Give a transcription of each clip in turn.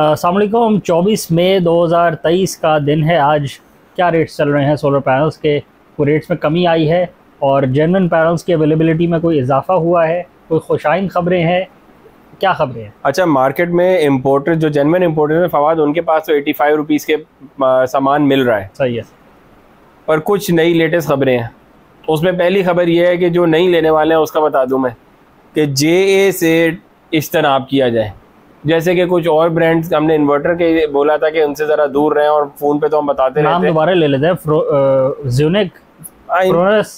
अस्सलाम वालेकुम। 24 मई 2023 का दिन है आज। क्या रेट्स चल रहे हैं सोलर पैनल्स के? कोई रेट्स में कमी आई है और जेन्युइन पैनल्स की अवेलेबिलिटी में कोई इजाफा हुआ है? कोई खुशाइन खबरें हैं? क्या खबरें हैं? अच्छा, मार्केट में इम्पोर्टर जो जेन्युइन इम्पोर्टर है फवाद, उनके पास तो 85 रुपीज़ के सामान मिल रहा है। सही है। पर कुछ नई लेटेस्ट खबरें हैं। उसमें पहली खबर यह है कि जो नहीं लेने वाले हैं उसका बता दूं मैं कि JA से इज्तनाब किया जाए। जैसे कि कुछ और ब्रांड्स हमने इन्वर्टर के बोला था कि उनसे ज़रा दूर रहें, और फ़ोन पे तो हम बताते रहते हैं। नाम दोबारा ले लेते हैं। ज़्यूनिक,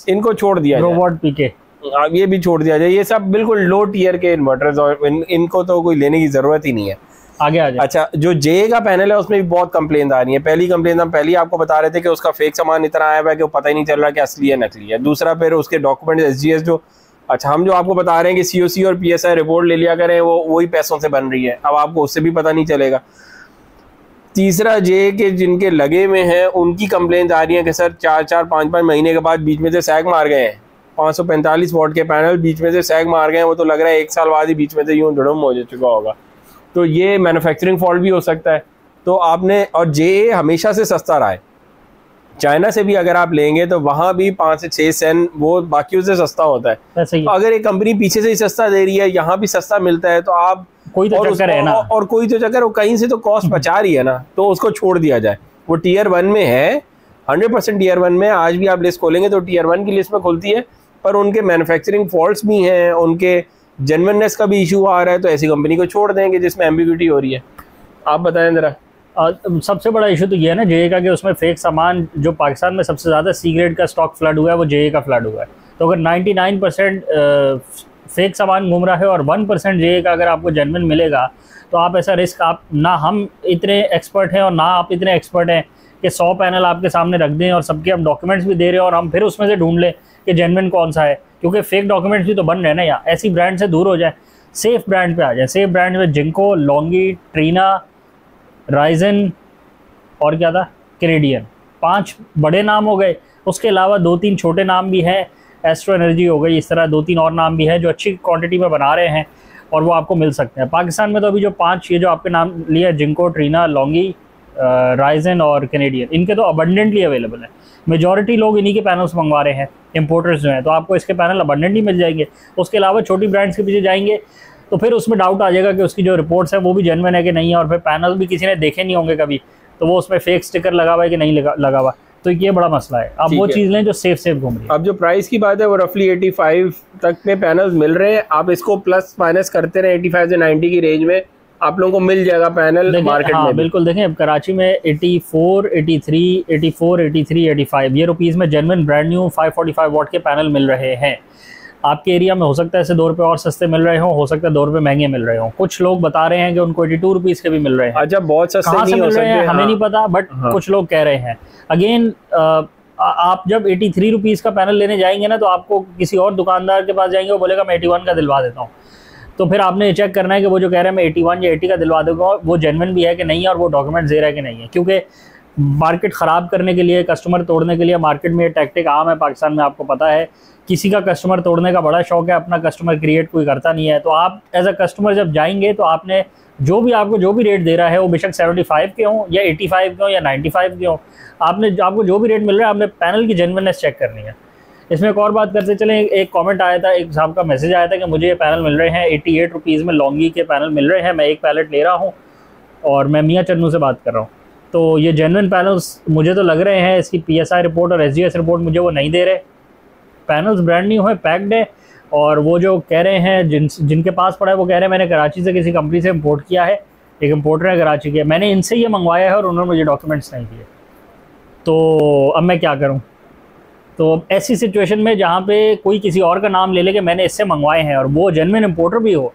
इनको छोड़ दिया जाए, अब ये भी छोड़ दिया जाए। ये सब बिल्कुल लो टियर के इन्वर्टर्स, और इनको तो कोई लेने की ज़रूरत ही नहीं है। आगे आ जाए। अच्छा, जो JA का पैनल है उसमें भी बहुत कंप्लेंट आ रही है। पहली कंप्लेंट हम पहले आपको बता रहे थे कि उसका फेक सामान इतना आया हुआ है कि वो पता ही नहीं चल रहा कि असली है नकली है। दूसरा, फिर उसके डॉक्यूमेंट SGS जो, अच्छा हम जो आपको बता रहे हैं कि COC और PSI रिपोर्ट ले लिया करें, वो वही पैसों से बन रही है, अब आपको उससे भी पता नहीं चलेगा। तीसरा, JA के जिनके लगे में हैं उनकी कंप्लेंट आ रही है कि सर 4-4, 5-5 महीने के बाद बीच में से सैग मार गए हैं। 545 वॉट के पैनल बीच में से सैग मार गए हैं, वो तो लग रहा है 1 साल बाद ही बीच में से यूं धड़म हो चुका होगा। तो ये मैन्युफैक्चरिंग फॉल्ट भी हो सकता है। तो आपने, और JA हमेशा से सस्ता रहा है। चाइना से भी अगर आप लेंगे तो वहाँ भी 5 से 6 सेंट वो बाकियों से सस्ता होता है। अगर एक कंपनी पीछे से ही सस्ता दे रही है, यहाँ भी सस्ता मिलता है, तो आप कोई तो चक्कर है ना, और कोई तो चक्कर, वो कहीं से तो कॉस्ट बचा रही है ना, तो उसको छोड़ दिया जाए। वो Tier 1 में है, 100% Tier 1 में। आज भी आप लिस्ट खोलेंगे तो Tier 1 की लिस्ट में खुलती है, पर उनके मैन्युफैक्चरिंग फॉल्ट्स भी हैं, उनके जेन्युइननेस का भी इशू आ रहा है। तो ऐसी कंपनी को छोड़ देंगे जिसमें एम्बिग्यूटी हो रही है। आप बताएं जरा। सबसे बड़ा इशू तो ये है ना JA का, कि उसमें फेक सामान, जो पाकिस्तान में सबसे ज़्यादा C ग्रेड का स्टॉक फ्लड हुआ है वो JA का फ्लड हुआ है। तो अगर 99% फेक सामान घूम रहा है और 1% JA का अगर आपको जेन्युइन मिलेगा, तो आप ऐसा रिस्क, आप ना हम इतने एक्सपर्ट हैं और ना आप इतने एक्सपर्ट हैं कि 100 पैनल आपके सामने रख दें और सबके हम डॉक्यूमेंट्स भी दे रहे हैं और हम फिर उसमें से ढूंढ लें कि जेन्युइन कौन सा है, क्योंकि फेक डॉक्यूमेंट्स भी तो बन रहे हैं ना। यहाँ ऐसी ब्रांड से दूर हो जाए, सेफ ब्रांड पे आ जाए। सेफ ब्रांड में जिंको, लॉन्गी, ट्रीना, राइजन और क्या था, कैनेडियन, 5 बड़े नाम हो गए। उसके अलावा 2-3 छोटे नाम भी हैं, एस्ट्रो एनर्जी हो गई, इस तरह 2-3 और नाम भी हैं जो अच्छी क्वांटिटी में बना रहे हैं और वो आपको मिल सकते हैं। पाकिस्तान में तो अभी जो 5 ये जो आपके नाम लिए, जिंको, ट्रीना, लॉन्गी, राइजन और कैनेडियन, इनके तो अबंडेंटली अवेलेबल है। मेजॉरिटी लोग इन्हीं के पैनल्स मंगवा रहे हैं, इंपोर्टर्स जो हैं, तो आपको इसके पैनल अबंडेंटली मिल जाएंगे। उसके अलावा छोटी ब्रांड्स के पीछे जाएंगे तो फिर उसमें डाउट आ जाएगा कि उसकी जो रिपोर्ट्स है वो भी जेन्युइन है कि नहीं है, और फिर पैनल भी किसी ने देखे नहीं होंगे कभी, तो वो उसमें फेक स्टिकर लगा हुआ है कि नहीं लगा हुआ। तो ये बड़ा मसला है। आप वो चीज़ लें जो सेफ घूम रही है। अब जो प्राइस की बात है वो रफली 85 तक में पैनल्स मिल रहे हैं। आप इसको प्लस माइनस करते रहे, 85 से 90 की रेंज में आप लोगों को मिल जाएगा पैनल मार्केट में। बिल्कुल, देखें अब कराची में 84, 83, 84, 83, 85 ये रुपीज़ में जेन्युइन ब्रांड न्यू 545 वॉट के पैनल मिल रहे हैं। आपके एरिया में हो सकता है ऐसे 2 रुपये और सस्ते मिल रहे हों, हो सकता है 2 रुपये महंगे मिल रहे हों। कुछ लोग बता रहे हैं कि उनको 82 रुपीज़ के भी मिल रहे हैं। अच्छा, बहुत सस्ते नहीं हो सकते, हमें नहीं पता, बट कुछ लोग कह रहे हैं। अगेन, आप जब 83 रुपीज़ का पैनल लेने जाएंगे ना, तो आपको किसी और दुकानदार के पास जाएंगे, वो बोलेगा मैं 81 का दिलवा देता हूँ। तो फिर आपने चेक करना है कि वो जो कह रहे हैं मैं 81 या 80 का दिलवा दूँगा, वो जेन्युइन भी है कि नहीं है और वो डॉक्यूमेंट दे रहा है कि नहीं है। क्योंकि मार्केट ख़राब करने के लिए, कस्टमर तोड़ने के लिए मार्केट में ये टैक्टिक आम है पाकिस्तान में, आपको पता है। किसी का कस्टमर तोड़ने का बड़ा शौक है, अपना कस्टमर क्रिएट कोई करता नहीं है। तो आप एज अ कस्टमर जब जाएंगे तो आपने आपको जो भी रेट दे रहा है, वो बेशक 75 के हों या 85 के हों या 95 के हों, आपको जो भी रेट मिल रहा है, आपने पैनल की जेन्युइननेस चेक करनी है। इसमें एक और बात करते चलें, एक कमेंट आया था, एक साहब का मैसेज आया था कि मुझे ये पैनल मिल रहे हैं 88 रुपीज़ में, लॉन्गी के पैनल मिल रहे हैं, मैं एक पैलेट ले रहा हूँ और मैं मियाँ चन्नू से बात कर रहा हूँ। तो ये जेन्युइन पैनल्स मुझे तो लग रहे हैं, इसकी PSI रिपोर्ट और SGS रिपोर्ट मुझे वो नहीं दे रहे। पैनल्स ब्रांड न्यू है, पैक्ड है, और वो जो कह रहे हैं जिनके पास पड़ा है वो कह रहे हैं मैंने कराची से किसी कंपनी से इंपोर्ट किया है, एक इंपोर्टर है कराची के, मैंने इनसे ये मंगवाया है और उन्होंने मुझे डॉक्यूमेंट्स नहीं दिए। तो अब मैं क्या करूं? तो ऐसी सिचुएशन में जहां पे कोई किसी और का नाम ले ले कि मैंने इससे मंगवाए हैं और वो जेन्युइन इंपोर्टर भी हो,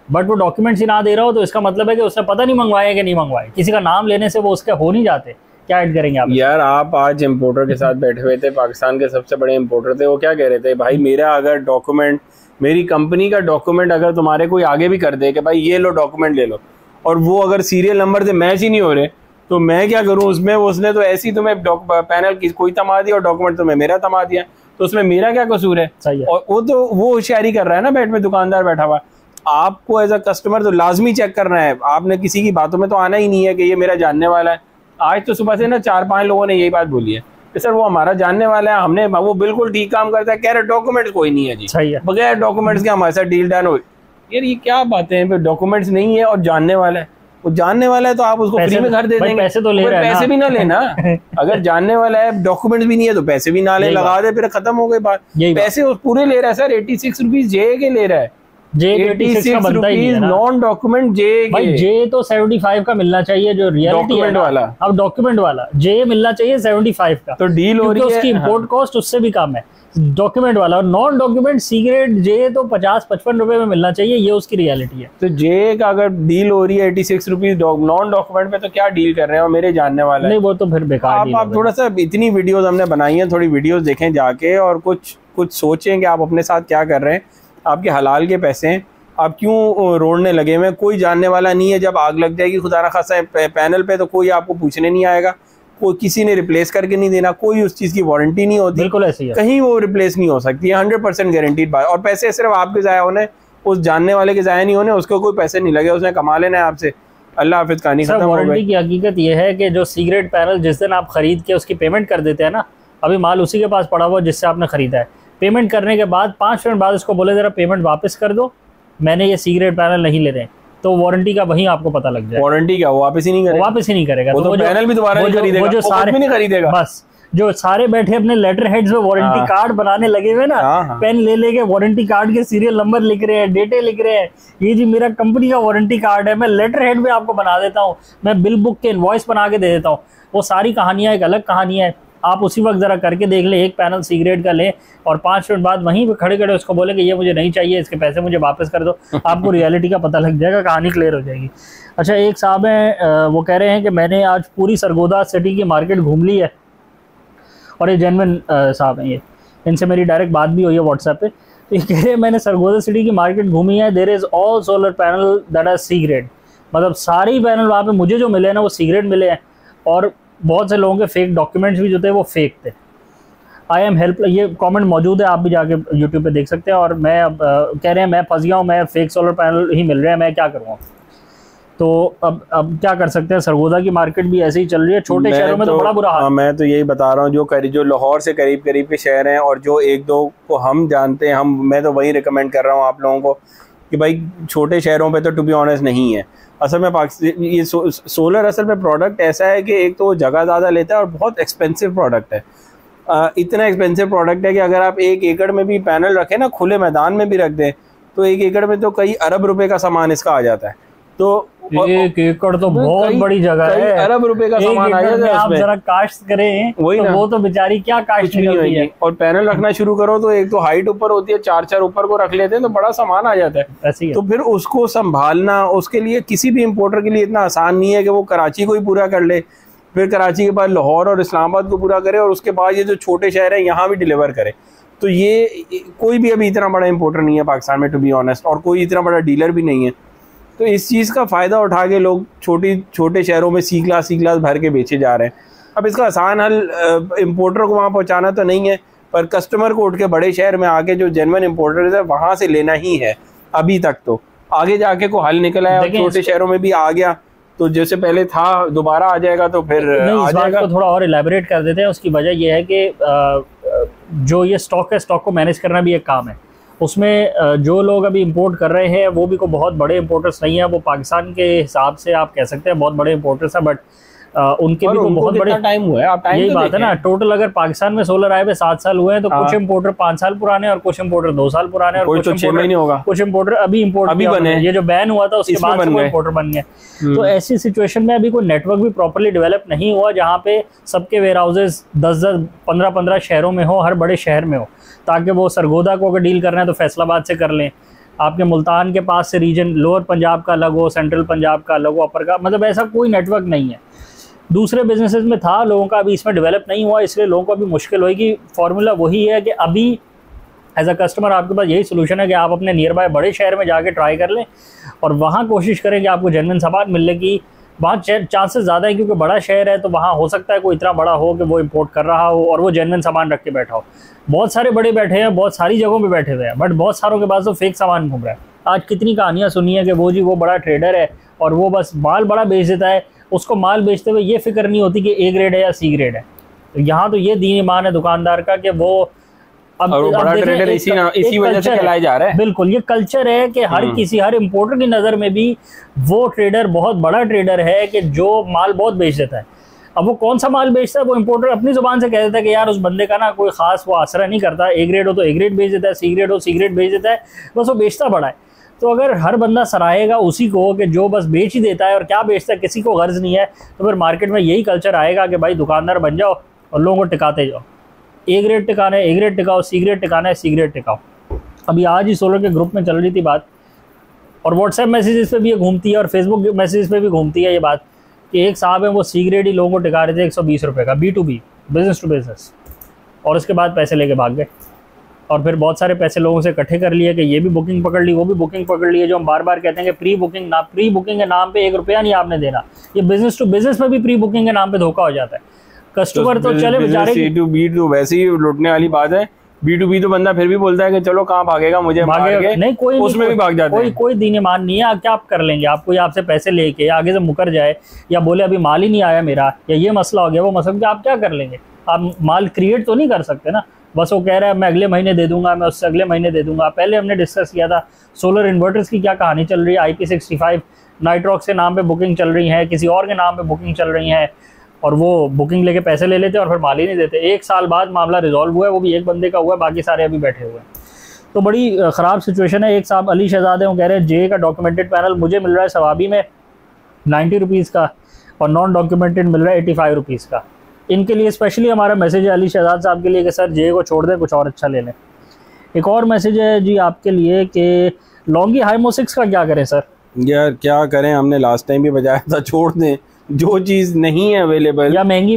बट वो डॉक्यूमेंट्स ही ना दे रहा हो, तो इसका मतलब है कि उसने पता नहीं मंगवाए कि नहीं मंगवाए। किसी का नाम लेने से वो उसके हो नहीं जाते। क्या ऐड करेंगे आप? यार, आप आज इंपोर्टर के साथ बैठे हुए थे, पाकिस्तान के सबसे बड़े इंपोर्टर थे, वो क्या कह रहे थे, भाई मेरा अगर डॉक्यूमेंट, मेरी कंपनी का डॉक्यूमेंट अगर तुम्हारे कोई आगे भी कर दे कि भाई ये लो डॉक्यूमेंट ले लो, और वो अगर सीरियल नंबर से मैच ही नहीं हो रहे, तो मैं क्या करूं उसमें, उसने तो ऐसी तुम्हें पैनल की कोई थमा दिया और डॉक्यूमेंट तुम्हें मेरा थमा दिया, तो उसमें मेरा क्या कसूर है? सही है। और वो होशियारी कर रहा है ना बैठ में, दुकानदार बैठा हुआ। आपको एज अ कस्टमर तो लाजमी चेक करना है, आपने किसी की बातों में तो आना ही नहीं है कि ये मेरा जानने वाला है। आज तो सुबह से ना 4-5 लोगों ने यही बात बोली है कि सर वो हमारा जानने वाला है, हमने वो बिल्कुल ठीक काम करता है, कह रहे डॉक्यूमेंट्स कोई नहीं है जी, सही है। बगैर डॉक्यूमेंट्स के हमारे साथ डील डन हो। यार ये क्या बातें हैं, डॉक्यूमेंट्स नहीं है और जानने वाला है। वो जानने वाला है तो आप उसको फ्री में घर दे देंगे, पैसे तो ले रहे हैं, पैसे भी ना लेना। अगर जानने वाला है, डॉक्यूमेंट्स भी नहीं है तो पैसे भी ना ले, लगा दे, फिर खत्म हो गई बात। पैसे वो पूरे ले रहा है सर, 86 रुपीज जे के ले रहा है, 86 रुपीज नॉन डॉक्यूमेंट जे। भाई जे तो 75 का मिलना चाहिए जो रियलिटी है वाला। अब डॉक्यूमेंट वाला जे मिलना चाहिए 75 का, तो डील हो रही है, उसकी इम्पोर्ट कॉस्ट उससे भी कम है डॉक्यूमेंट वाला। और नॉन डॉक्यूमेंट सिगरेट जे तो 50-55 रुपए में मिलना चाहिए, ये उसकी रियलिटी है। तो जे का अगर डील हो रही है 86 रुपीज नॉन डॉक्यूमेंट में, तो क्या डील कर रहे हैं? और मेरे जानने वाला नहीं, वो तो फिर बेकार। आप थोड़ा सा, इतनी वीडियोस हमने बनाई है, थोड़ी वीडियोस देखें जाके और कुछ सोचें कि आप अपने साथ क्या कर रहे हैं। आपके हलाल के पैसे हैं, आप क्यों रोड़ने लगे हुए? कोई जानने वाला नहीं है, जब आग लग जाएगी खुदा ना खासा पैनल पे तो कोई आपको पूछने नहीं आएगा, कोई किसी ने रिप्लेस करके नहीं देना, कोई उस चीज़ की वारंटी नहीं होती, बिल्कुल ऐसी है, कहीं वो रिप्लेस नहीं हो सकती है, 100% गारंटीड बात। और पैसे सिर्फ आपके ज़ाया होने, उस जानने वाले के ज़ाया नहीं होने, उसको कोई पैसे नहीं लगे, उसने कमा लेना है आपसे। अल्लाह हाफिज़, कहानी खत्म हो गई। वारंटी की हकीकत यह है कि जो सिगरेट पैनल जिस दिन आप खरीद के उसकी पेमेंट कर देते हैं ना, अभी माल उसी के पास पड़ा हुआ जिससे आपने खरीदा है, पेमेंट करने के बाद 5 मिनट बाद उसको बोले ज़रा पेमेंट वापस कर दो, मैंने ये सिगरेट पैनल नहीं ले रहे, तो वारंटी का वहीं आपको पता लग जाए। वारंटी क्या, वो वापस ही नहीं करेगा, वापस ही नहीं करेगा। वो तो पैनल भी दोबारा नहीं खरीदेगा, वो जो सारे नहीं खरीदेगा। बस जो सारे बैठे अपने लेटर हेड्स में वारंटी कार्ड बनाने लगे हुए ना, पेन ले लेके वारंटी कार्ड के सीरियल नंबर लिख रहे हैं, डेटे लिख रहे हैं, ये जी मेरा कंपनी का वारंटी कार्ड है, मैं लेटर हेड में आपको बना देता हूँ, मैं बिल बुक के इनवॉइस बना के दे देता हूँ। वो सारी कहानियां एक अलग कहानी है, आप उसी वक्त ज़रा करके देख लें, एक पैनल सिगरेट का लें और 5 मिनट बाद वहीं पे खड़े खड़े उसको बोले कि ये मुझे नहीं चाहिए, इसके पैसे मुझे वापस कर दो, आपको रियलिटी का पता लग जाएगा, कहानी क्लियर हो जाएगी। अच्छा, एक साहब हैं, वो कह रहे हैं कि मैंने आज पूरी सरगोदा सिटी की मार्केट घूम ली है, और ये जेन्युइन साहब हैं, ये इनसे मेरी डायरेक्ट बात भी हुई है व्हाट्सएप पे। तो ये कह रहे हैं मैंने सरगोदा सिटी की मार्केट घूमी है, there is all solar panel that are C grade, मतलब सारे ही पैनल वहाँ पे मुझे जो मिले हैं ना वो सी ग्रेड मिले हैं, और बहुत से लोगों के फेक डॉक्यूमेंट्स भी जो थे वो फेक थे। आई एम हेल्प, ये कमेंट मौजूद है, आप भी जाके यूट्यूब पे देख सकते हैं। और मैं अब कह रहे हैं मैं फंस गया हूँ, मैं फेक सोलर पैनल ही मिल रहे हैं, मैं क्या करूँगा? तो अब क्या कर सकते हैं, सरगोदा की मार्केट भी ऐसे ही चल रही है, छोटे शहरों में तो बड़ा बुरा हाल है। मैं तो यही बता रहा हूँ, जो लाहौर से करीब करीब के शहर हैं और जो 1-2 को हम जानते हैं, मैं तो वही रिकमेंड कर रहा हूँ आप लोगों को कि भाई छोटे शहरों पे तो टू बी ऑनेस्ट नहीं है। असल में ये सोलर असल में प्रोडक्ट ऐसा है कि एक तो वो जगह ज़्यादा लेता है और बहुत एक्सपेंसिव प्रोडक्ट है। इतना एक्सपेंसिव प्रोडक्ट है कि अगर आप 1 एकड़ में भी पैनल रखें ना, खुले मैदान में भी रख दें, तो 1 एकड़ में तो कई अरब रुपए का सामान इसका आ जाता है। तो 1 एकड़ तो बहुत बड़ी जगह है, अरब रुपए का सामान आ जाता है। आप जरा काश्त करें वही तो ना, वो तो बेचारी क्या काश्त नहीं होती है। और पैनल रखना शुरू करो तो एक तो हाइट ऊपर होती है, 4-4 ऊपर को रख लेते हैं तो बड़ा सामान आ जाता है। ऐसी है। तो फिर उसको संभालना उसके लिए किसी भी इम्पोर्टर के लिए इतना आसान नहीं है कि वो कराची को ही पूरा कर ले, फिर कराची के बाद लाहौर और इस्लामाबाद को पूरा करे, और उसके बाद ये जो छोटे शहर है यहाँ भी डिलीवर करे। तो ये कोई भी अभी इतना बड़ा इम्पोर्टर नहीं है पाकिस्तान में टू बी ऑनेस्ट, और कोई इतना बड़ा डीलर भी नहीं है। तो इस चीज़ का फ़ायदा उठा के लोग छोटे शहरों में सी क्लास भर के बेचे जा रहे हैं। अब इसका आसान हल इम्पोर्टर को वहाँ पहुँचाना तो नहीं है, पर कस्टमर को उठ के बड़े शहर में आके जो जेन्युइन इम्पोर्टर है वहाँ से लेना ही है। अभी तक तो आगे जाके को हल निकला है, छोटे शहरों में भी आ गया, तो जैसे पहले था दोबारा आ जाएगा, तो फिर आ जाएगा। तो थोड़ा और इलेबोरेट कर देते हैं। उसकी वजह यह है कि जो ये स्टॉक है, स्टॉक को मैनेज करना भी एक काम है। उसमें जो लोग अभी इंपोर्ट कर रहे हैं वो भी कोई बहुत बड़े इंपोर्टर्स नहीं है, वो पाकिस्तान के हिसाब से आप कह सकते हैं बहुत बड़े इंपोर्टर्स हैं, बट उनके भी बहुत बड़े टाइम हुआ है। आप टाइम यही बात है ना, टोटल अगर पाकिस्तान में सोलर आए हुए 7 साल हुए हैं, तो कुछ इंपोर्टर 5 साल पुराने और कुछ इंपोर्टर 2 साल पुराने, और कुछ 6 महीने होगा, कुछ इंपोर्टर अभी इंपोर्ट बने, ये जो बैन हुआ था उसके बाद इंपोर्टर बन गए। तो ऐसी सिचुएशन में अभी कोई नेटवर्क भी प्रॉपर्ली डेवलप नहीं हुआ जहाँ पे सबके वेयर हाउसेज 10-10, 15-15 शहरों में हो, हर बड़े शहर में हो, ताकि वो सरगोदा को अगर डील करना है तो फैसलाबाद से कर लें, आपके मुल्तान के पास से रीजन लोअर पंजाब का अलग हो, सेंट्रल पंजाब का अलग हो, अपर का, मतलब ऐसा कोई नेटवर्क नहीं है। दूसरे बिजनेसेस में था लोगों का, अभी इसमें डेवलप नहीं हुआ, इसलिए लोगों को अभी मुश्किल होगी। फार्मूला वही है कि अभी एज अ कस्टमर आपके पास यही सोल्यूशन है कि आप अपने नियर बाय बड़े शहर में जाके ट्राई कर लें और वहाँ कोशिश करें कि आपको जेन्युइन सामान मिलने की। वहाँ चांसेस ज़्यादा है क्योंकि बड़ा शहर है, तो वहाँ हो सकता है कोई इतना बड़ा हो कि वो इम्पोर्ट कर रहा हो और वो जेन्युइन सामान रख के बैठा हो। बहुत सारे बड़े बैठे हैं, बहुत सारी जगहों पे बैठे हुए हैं, बट बहुत सारों के पास तो फेक सामान घूम रहा है। आज कितनी कहानियाँ सुनी है कि वो जी वो बड़ा ट्रेडर है और वो बस माल बड़ा बेच देता है, उसको माल बेचते हुए ये फिक्र नहीं होती कि ए ग्रेड है या सी ग्रेड है। तो यहाँ तो ये दीन ईमान है दुकानदार का कि वो अब बड़ा ट्रेडर इसी वजह से खिलाया जा रहा है। बिल्कुल, ये कल्चर है कि हर इम्पोर्टर की नज़र में भी वो ट्रेडर बहुत बड़ा ट्रेडर है कि जो माल बहुत बेच देता है। अब वो कौन सा माल बेचता है, वो इम्पोर्टर अपनी जुबान से कह देता है कि यार उस बंदे का ना कोई खास वो आसरा नहीं करता, ए ग्रेड हो तो ए ग्रेड बेच देता है, सी ग्रेड हो सी ग्रेड बेच देता है, बस वो बेचता बड़ा है। तो अगर हर बंदा सराहेगा उसी को कि जो बस बेच ही देता है और क्या बेचता है किसी को गर्ज नहीं है, तो फिर मार्केट में यही कल्चर आएगा कि भाई दुकानदार बन जाओ और लोगों को टिकाते जाओ। ए ग्रेड टिकाना है ए ग्रेड टिकाओ, सी ग्रेड टिकाना है सी ग्रेड टिकाओ। अभी आज ही सोलर के ग्रुप में चल रही थी बात, और व्हाट्सएप मैसेजेस पे भी ये घूमती है और फेसबुक मैसेजेस पे भी घूमती है ये बात कि एक साहब है वो सी ग्रेड ही लोगों को टिका रहे थे 120 रुपये का, B2B, बिजनेस टू बिजनेस, और उसके बाद पैसे लेके भाग गए। और फिर बहुत सारे पैसे लोगों से इकट्ठे कर लिए कि ये भी बुकिंग पकड़ ली, वो भी बुकिंग पकड़ ली है। जो हम बार बार कहते हैं कि प्री बुकिंग के नाम पे 1 रुपया नहीं आपने देना। ये बिजनेस टू बिजनेस में भी प्री बुकिंग के नाम पे धोखा हो जाता है। कस्टमर तो चले बेचारे, B2B तो वैसे ही लुटने वाली बात है। B2B तो बंदा फिर भी बोलता है कि चलो कहाँ भागेगा, मुझे भागेगा नहीं, कोई उसमें भी भाग जाता है। कोई दीन ईमान नहीं है। क्या आप कर लेंगे? आप कोई आपसे पैसे लेके आगे से मुकर जाए या बोले अभी माल ही नहीं आया मेरा, या ये मसला हो गया वो मसला, क्या आप क्या कर लेंगे? आप माल क्रिएट तो नहीं कर सकते ना। बस वो कह रहा है मैं अगले महीने दे दूंगा, मैं उससे अगले महीने दे दूंगा। पहले हमने डिस्कस किया था सोलर इन्वर्टर्स की क्या कहानी चल रही है। IP65 नाइट्रॉक्स के नाम पे बुकिंग चल रही है, किसी और के नाम पे बुकिंग चल रही है, और वो बुकिंग लेके पैसे ले लेते हैं और फिर माल ही नहीं देते। 1 साल बाद मामला रिजॉल्व हुआ है, वो भी एक बंदे का हुआ है, बाकी सारे अभी बैठे हुए हैं। तो बड़ी ख़राब सिचुएशन है। एक साहब अली शहजाद हैं, वो कह रहे हैं जे का डॉक्यूमेंटेड पैनल मुझे मिल रहा है सवाबी में 90 रुपीज़ का और नॉन डॉक्यूमेंटेड मिल रहा है 85 रुपीज़ का। इनके लिए स्पेशली हमारा मैसेज है अली शहजाद साहब के लिए कि सर जे को छोड़ दें, कुछ और अच्छा ले लें। एक और मैसेज है जी आपके लिए कि लॉन्गी हाइमो 6 का क्या करें सर? यार क्या करें, हमने लास्ट टाइम भी बजाया था, छोड़ दें। जो चीज़ नहीं है अवेलेबल या महंगी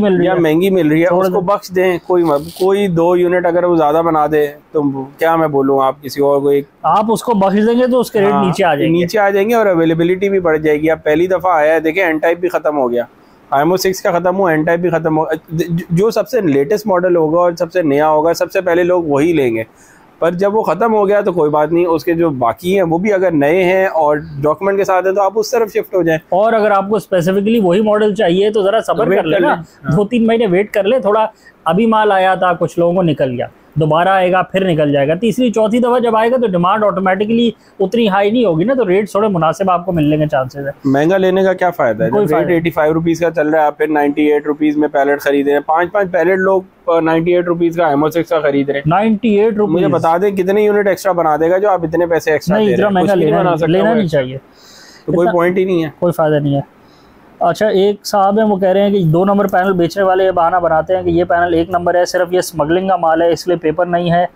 मिल रही है उसको बख्श दें। कोई 2 यूनिट अगर वो ज़्यादा बना दे तो क्या मैं बोलूँ, आप किसी और को आप उसको बख्श देंगे तो उसके रेट नीचे आ जाएंगे और अवेलेबिलिटी भी बढ़ जाएगी। अब पहली दफ़ा आया है, देखिए एन टाइप भी ख़त्म हो गया, हाइमो 6 का ख़त्म हुआ, एन टाइप भी ख़त्म हो। जो सबसे लेटेस्ट मॉडल होगा और सबसे नया होगा सबसे पहले लोग वही लेंगे। पर जब वो ख़त्म हो गया तो कोई बात नहीं, उसके जो बाकी हैं वो भी अगर नए हैं और डॉक्यूमेंट के साथ है तो आप उस तरफ शिफ्ट हो जाएं। और अगर आपको स्पेसिफिकली वही मॉडल चाहिए तो ज़रा सब्र कर लेना, 2-3 महीने वेट कर ले थोड़ा। अभी माल आया था, कुछ लोगों को निकल गया, दोबारा आएगा फिर निकल जाएगा, तीसरी चौथी दफ़ा जब आएगा तो डिमांड ऑटोमेटिकली उतनी हाई नहीं होगी ना, तो रेट थोड़े मुनासिब आपको मिलने के चांसेस है। महंगा लेने का क्या फ़ायदा है? कोई रेट 85 रुपीज़ का चल रहा है, आप फिर 98 रुपीज़ में पैलेट खरीदे हैं। 5 पैलेट लोग 98 रुपीज़ का हाइमो 6 का खरीद रहे हैं। 98 रुपीज़। मुझे बता दें कितने यूनिट एक्स्ट्रा बना देगा जो आप इतने पैसे एक्स्ट्रा नहीं, इतना महंगा लेना नहीं चाहिए, तो कोई पॉइंट ही नहीं है, कोई फ़ायदा नहीं है। अच्छा, एक साहब हैं वो कह रहे हैं कि 2 नंबर पैनल बेचने वाले ये बहाना बनाते हैं कि ये पैनल 1 नंबर है, सिर्फ ये स्मगलिंग का माल है, इसलिए पेपर नहीं है,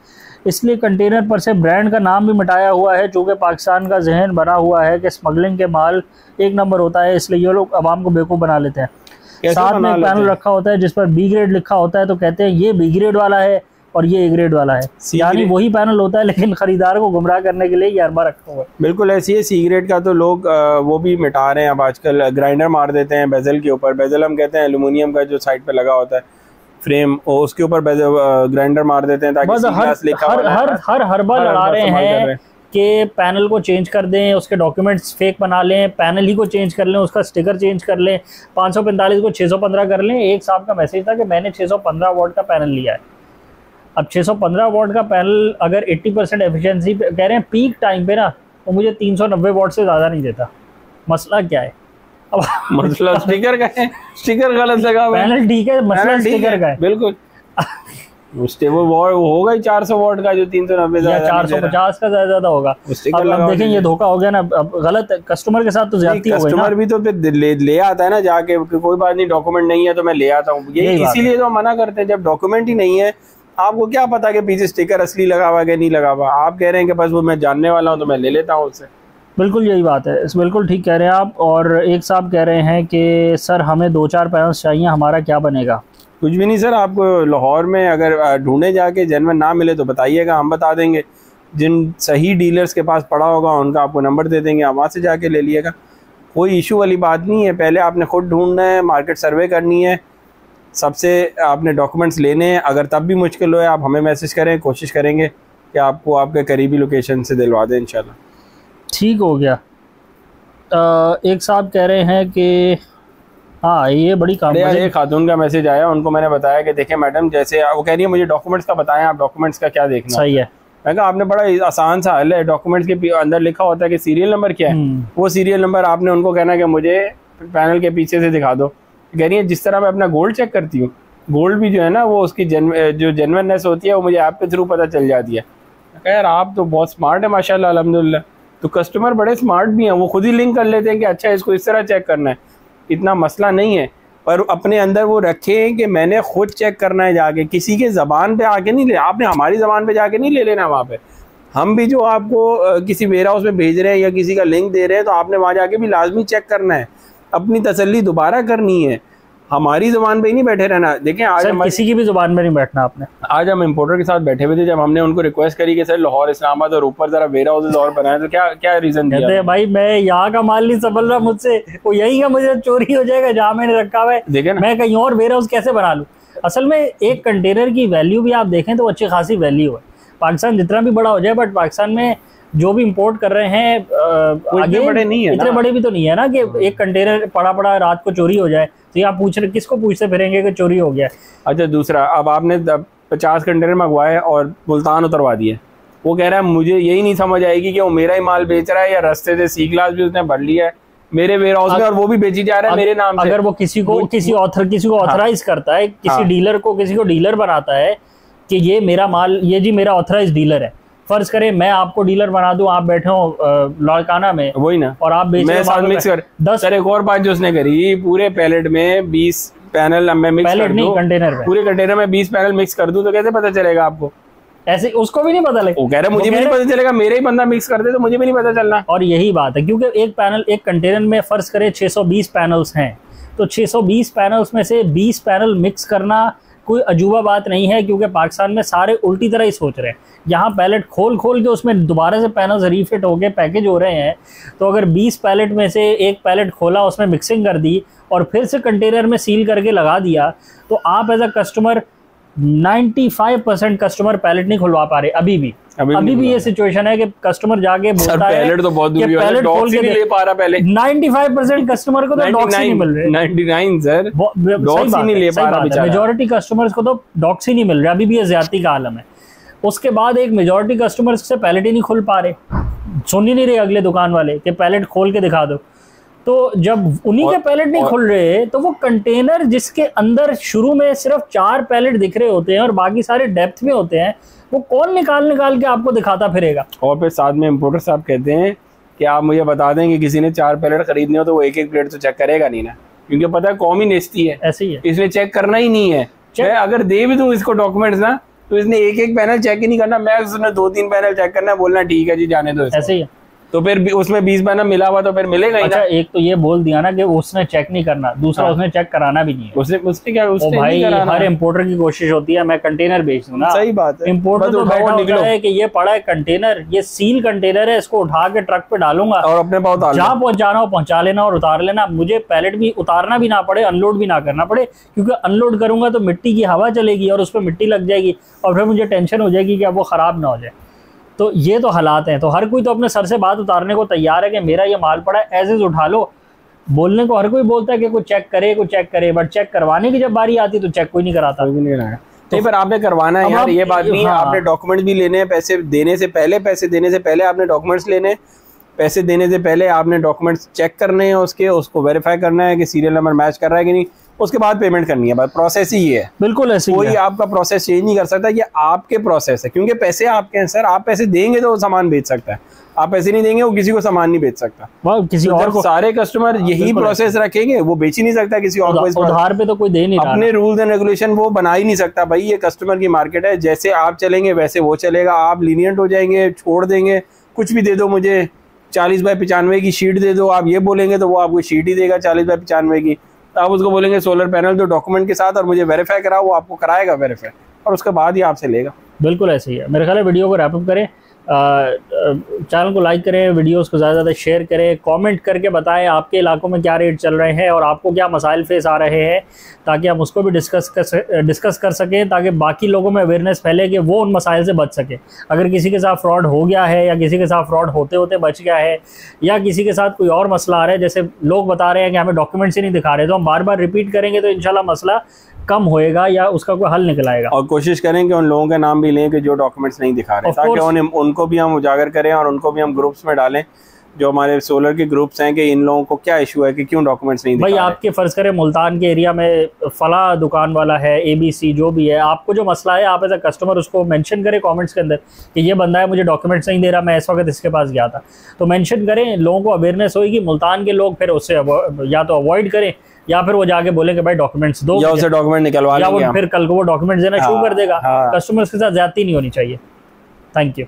इसलिए कंटेनर पर से ब्रांड का नाम भी मिटाया हुआ है। चूँकि पाकिस्तान का जहन बना हुआ है कि स्मगलिंग के माल 1 नंबर होता है, इसलिए ये लोग आवाम को बेवकूफ़ बना लेते हैं। साथ में पैनल रखा होता है जिस पर B ग्रेड लिखा होता है, तो कहते हैं ये B ग्रेड वाला है और ये A ग्रेड वाला है, यानी वही पैनल होता है लेकिन खरीदार को गुमराह करने के लिए ये अरबा रखा हुआ है। बिल्कुल ऐसी है। C ग्रेड का तो लोग वो भी मिटा रहे हैं अब आजकल, ग्राइंडर मार देते हैं बेजल के ऊपर। बेजल हम कहते हैं एल्यूमिनियम का जो साइड पे लगा होता है फ्रेम, और उसके ऊपर ग्राइंडर मार देते हैं ताकि हर हरबा लगा रहे हैं कि पैनल को चेंज कर दें, उसके डॉक्यूमेंट्स फेक बना लें, पैनल ही को चेंज कर लें, उसका स्टिकर चेंज कर लें, 545 को 615 कर लें। एक साहब का मैसेज था कि मैंने 615 वाट का पैनल लिया है। अब 615 वाट का पैनल अगर 80% एफिशिएंसी पे कह रहे हैं पीक टाइम पे ना, तो मुझे 390 वाट से ज़्यादा नहीं देता। मसला क्या है? अब मसला स्टिकर का है, स्टिकर गलत लगा हुआ है। पैनल ठीक है, मसला स्टिकर का है। बिल्कुल स्टेबल वाट होगा ही 400 वाट का, जो 390 या 450 का ज़्यादा होगा। अब देखें ये धोखा हो गया ना, अब गलत कस्टमर के साथ तो ज्यादती हो गई ना। कस्टमर भी तो फिर ले आता है ना जाके, कोई बात नहीं डॉक्यूमेंट नहीं है तो मैं ले आता हूँ। ये इसीलिए तो मना करते हैं, जब डॉक्यूमेंट ही नहीं है आपको क्या पता कि पीछे स्टिकर असली लगा हुआ है नहीं लगा हुआ। आप कह रहे हैं कि बस वो मैं जानने वाला हूँ तो मैं ले लेता हूँ उससे। बिल्कुल यही बात है, बिल्कुल ठीक कह रहे हैं आप। और एक साहब कह रहे हैं कि सर हमें 2-4 पैनल्स चाहिए, हमारा क्या बनेगा? कुछ भी नहीं सर, आपको लाहौर में अगर ढूंढे जाके जेन्युइन ना मिले तो बताइएगा, हम बता देंगे। जिन सही डीलर्स के पास पड़ा होगा उनका आपको नंबर दे देंगे, आप वहाँ से जाके ले लिएगा। कोई इशू वाली बात नहीं है। पहले आपने खुद ढूंढना है, मार्केट सर्वे करनी है, सबसे आपने डॉक्यूमेंट्स लेने हैं। अगर तब भी मुश्किल हो आप हमें मैसेज करें, कोशिश करेंगे कि आपको आपके करीबी लोकेशन से दिलवा दें इंशाल्लाह। ठीक हो गया। एक साहब कह रहे हैं कि हाँ ये बड़ी काम है। एक खातून का मैसेज आया, उनको मैंने बताया कि देखें मैडम, जैसे वो कह रही है मुझे डॉक्यूमेंट्स का बताएं, आप डॉक्यूमेंट्स का क्या देखना। सही है। मैं कहा आपने बड़ा आसान सा हल है, डॉक्यूमेंट्स के अंदर लिखा होता है कि सीरियल नंबर क्या है, वो सीरियल नंबर आपने उनको कहना कि मुझे पैनल के पीछे से दिखा दो। कह रही है जिस तरह मैं अपना गोल्ड चेक करती हूँ, गोल्ड भी जो है ना वो उसकी जो जेन्युइननेस होती है वो मुझे ऐप के थ्रू पता चल जाती है। कहा यार आप तो बहुत स्मार्ट है माशाल्लाह अल्हम्दुलिल्लाह। तो कस्टमर बड़े स्मार्ट भी हैं, वो खुद ही लिंक कर लेते हैं कि अच्छा इसको इस तरह चेक करना है, इतना मसला नहीं है। पर अपने अंदर वो रखें कि मैंने खुद चेक करना है, जाके किसी के ज़बान पे आके नहीं ले, आपने हमारी ज़बान पे जाके नहीं ले लेना वहाँ पे। हम भी जो आपको किसी वेयर हाउस में भेज रहे हैं या किसी का लिंक दे रहे हैं तो आपने वहाँ जाके भी लाजमी चेक करना है, अपनी तसल्ली दोबारा करनी है, हमारी ज़ुबान पे ही नहीं बैठे रहना। देखें आज किसी की भी ज़ुबान में नहीं बैठना आपने। आज हम इम्पोर्टर के साथ बैठे हुए थे, जब हमने उनको रिक्वेस्ट करी कि सर लाहौर, इस्लामाबाद और ऊपर जरा वेयर हाउसेज और बनाए, तो क्या क्या रीजन दिया? कहते भाई मैं यहाँ का माल नहीं संभल रहा मुझसे, वो यही का मुझे चोरी हो जाएगा जहाँ मैंने रखा हुआ है, देखें मैं कहीं और वेयर हाउस कैसे बना लूँ। असल में एक कंटेनर की वैल्यू भी आप देखें तो अच्छी खासी वैल्यू है। पाकिस्तान जितना भी बड़ा हो जाए, बट पाकिस्तान में जो भी इंपोर्ट कर रहे हैं इतने बड़े नहीं है, इतने बड़े भी तो नहीं है ना कि एक कंटेनर पड़ा पड़ा रात को चोरी हो जाए। तो आप पूछ रहे किसको पूछते फिरेंगे कि चोरी हो गया। अच्छा दूसरा, अब आपने 50 कंटेनर मंगवाए और मुल्तान उतरवा दिए, वो कह रहा है मुझे यही नहीं समझ आएगी कि वो मेरा ही माल बेच रहा है या रास्ते से सी ग्लास भी उसने भर लिया है मेरे वेयर हाउस में और वो भी बेची जा रहा है मेरे नाम से। अगर वो किसी को ऑथराइज करता है, किसी डीलर को, किसी को डीलर बनाता है कि ये मेरा माल, ये जी मेरा ऑथराइज डीलर है, फर्ज करें मैं आपको डीलर बना दूं, आप बैठे हो लाड़काना में, वही ना, और आप बेच मैं साथ मिक्स कर 10। सर एक और बात जो उसने करी, पूरे पैलेट में 20 पैनल मैं मिक्स कर दूं, कंटेनर में, पूरे कंटेनर में 20 पैनल मिक्स कर दूं तो कैसे पता चलेगा आपको? ऐसे उसको भी नहीं पता लगेगा। वो कह रहा मुझे भी नहीं पता चलेगा, मेरे ही बंदा मिक्स कर दे तो मुझे भी नहीं पता चलना। और यही बात है, क्योंकि एक पैनल, एक कंटेनर में फर्ज करें 620 पैनल्स हैं, तो 620 पैनल्स में से 20 पैनल मिक्स करना कोई अजूबा बात नहीं है, क्योंकि पाकिस्तान में सारे उल्टी तरह ही सोच रहे हैं। यहाँ पैलेट खोल के उसमें दोबारा से पैनल्स रीफिट होके पैकेज हो रहे हैं, तो अगर 20 पैलेट में से एक पैलेट खोला, उसमें मिक्सिंग कर दी और फिर से कंटेनर में सील करके लगा दिया, तो आप as a customer 95% customer pallet नहीं खुलवा पा रहे। अभी भी ये सिचुएशन है कि कस्टमर जाके बोलता है पैलेट तो बहुत दूर है, पैलेट खोल के नहीं ले पा रहा पहले। 95% कस्टमर को तो डॉक्स ही नहीं मिल रहे। 99 सर डॉक्स ही नहीं ले पा रहा बेचारा। मेजॉरिटी कस्टमर्स को तो डॉक्स ही नहीं मिल रहे, अभी भी ये ज्यादती का आलम है। उसके बाद एक मेजॉरिटी कस्टमर्स से पैलेट ही नहीं खुल पा रहे, सुन ही नहीं रहे अगले दुकान वाले कि पैलेट खोल के दिखा दो। तो जब उन्हीं के पैलेट नहीं खुल रहे, तो वो कंटेनर जिसके अंदर शुरू में सिर्फ 4 पैलेट दिख रहे होते हैं और बाकी सारे डेप्थ में होते हैं, वो कौन निकाल के आपको दिखाता फिरेगा। और फिर साथ में इम्पोर्टर साहब कहते हैं कि आप मुझे बता दें कि किसी ने 4 पैलेट खरीदने हो तो वो एक प्लेट तो चेक करेगा नहीं ना, क्योंकि पता है कौम ही नेस्ती है, ऐसे ही है, इसलिए चेक करना ही नहीं है। मैं अगर दे भी दूं इसको डॉक्यूमेंट्स ना, तो इसने एक पैनल चेक ही नहीं करना, मैं उसने 2-3 पैनल चेक करना, बोलना ठीक है जी जाने दो। ऐसे ही है। तो फिर उसमें 20 पैनल मिला हुआ तो फिर मिलेगा ही। अच्छा एक तो ये बोल दिया ना कि उसने चेक नहीं करना, दूसरा उसने चेक कराना भी नहीं है। उसने क्या, उसने भाई नहीं कराना। हर इम्पोर्टर की कोशिश होती है मैं कंटेनर बेच दूं ना। सही बात है। इम्पोर्टर तो बैठा होता है कि ये पड़ा है कंटेनर, ये सील कंटेनर है, इसको उठा के ट्रक पे डालूंगा और अपने पास जहाँ पहुंचाना हो पहुंचा लेना और उतार लेना, मुझे पैलेट भी उतारना भी ना पड़े, अनलोड भी ना करना पड़े, क्योंकि अनलोड करूंगा तो मिट्टी की हवा चलेगी और उस पर मिट्टी लग जाएगी और फिर मुझे टेंशन हो जाएगी कि अब वो खराब ना हो जाए। तो ये तो हालात हैं। तो हर कोई तो अपने सर से बात उतारने को तैयार है कि मेरा ये माल पड़ा है, एज इज उठा लो। बोलने को हर कोई बोलता है कि कोई चेक करे, बट चेक करवाने की जब बारी आती है तो चेक कोई नहीं कराता। नहीं पर आपने करवाना है यार, ये बात नहीं है। आपने डॉक्यूमेंट भी लेने हैं, पैसे देने से पहले आपने डॉक्यूमेंट्स लेने, पैसे देने से पहले आपने डॉक्यूमेंट्स चेक करने हैं, उसको वेरीफाई करना है कि सीरियल नंबर मैच कर रहा है कि नहीं, उसके बाद पेमेंट करनी है। बस प्रोसेस ही है, बिल्कुल ऐसे कोई आपका प्रोसेस चेंज नहीं कर सकता, ये आपके प्रोसेस है, क्योंकि पैसे आपके हैं सर। आप पैसे देंगे तो वो सामान बेच सकता है, आप पैसे नहीं देंगे वो किसी को सामान नहीं बेच सकता। किसी और को सारे कस्टमर यही प्रोसेस रखेंगे, वो बेच ही नहीं सकता किसी और को। उधार पे तो कोई दे नहीं रहा, अपने रूल्स एंड रेगुलेशन वो बना ही नहीं सकता। भाई ये कस्टमर की मार्केट है, जैसे आप चलेंगे वैसे वो चलेगा। आप लीनियंट हो जाएंगे, छोड़ देंगे, कुछ भी दे दो मुझे 40 बाय 95 की शीट दे दो, आप ये बोलेंगे तो वो आपको शीट ही देगा 40 बाय 95 की। तो आप उसको बोलेंगे सोलर पैनल दो डॉक्यूमेंट के साथ और मुझे वेरीफाई कराओ, वो आपको कराएगा वेरीफाई और उसके बाद ही आपसे लेगा। बिल्कुल ऐसे ही है। मेरे ख्याल है वीडियो को रैप अप करें। चैनल को लाइक करें, वीडियोस को ज़्यादा से ज़्यादा शेयर करें, कमेंट करके बताएं आपके इलाकों में क्या रेट चल रहे हैं और आपको क्या मसाइल फेस आ रहे हैं, ताकि हम उसको भी डिस्कस कर सकें, ताकि बाकी लोगों में अवेयरनेस फैले कि वो उन मसाइल से बच सके। अगर किसी के साथ फ्रॉड हो गया है या किसी के साथ फ्रॉड होते होते बच गया है या किसी के साथ कोई और मसला आ रहा है, जैसे लोग बता रहे हैं कि हमें डॉक्यूमेंट्स ही नहीं दिखा रहे, तो हम बार बार रिपीट करेंगे तो इंशाल्लाह मसला कम होएगा या उसका कोई हल निकल आएगा। और कोशिश करें कि उन लोगों के नाम भी लें कि जो डॉक्यूमेंट्स नहीं दिखा रहे, ताकि उनको भी हम उजागर करें और उनको भी हम ग्रुप्स में डालें, जो हमारे सोलर के ग्रुप्स हैं, कि इन लोगों को क्या इशू है कि क्यों डॉक्यूमेंट्स नहीं दिखा रहे। भाई आपके फ़र्ज़ करें मुल्तान के एरिया में फला दुकान वाला है, ABC जो भी है, आपको जो मसला है आप एज अ कस्टमर उसको मेंशन करें कमेंट्स के अंदर कि ये बंदा है मुझे डॉक्यूमेंट्स नहीं दे रहा, मैं इस वक्त इसके पास गया था, तो मेंशन करें, लोगों को अवेयरनेस होगी। मुल्तान के लोग फिर उससे या तो अवॉइड करें या फिर वो जाके बोले कि भाई डॉक्यूमेंट्स दो, या उसे डॉक्यूमेंट निकलवा लेंगे, फिर कल को वो डॉक्यूमेंट्स देना शुरू कर देगा। कस्टमर्स के साथ ज्यादती नहीं होनी चाहिए। Thank you.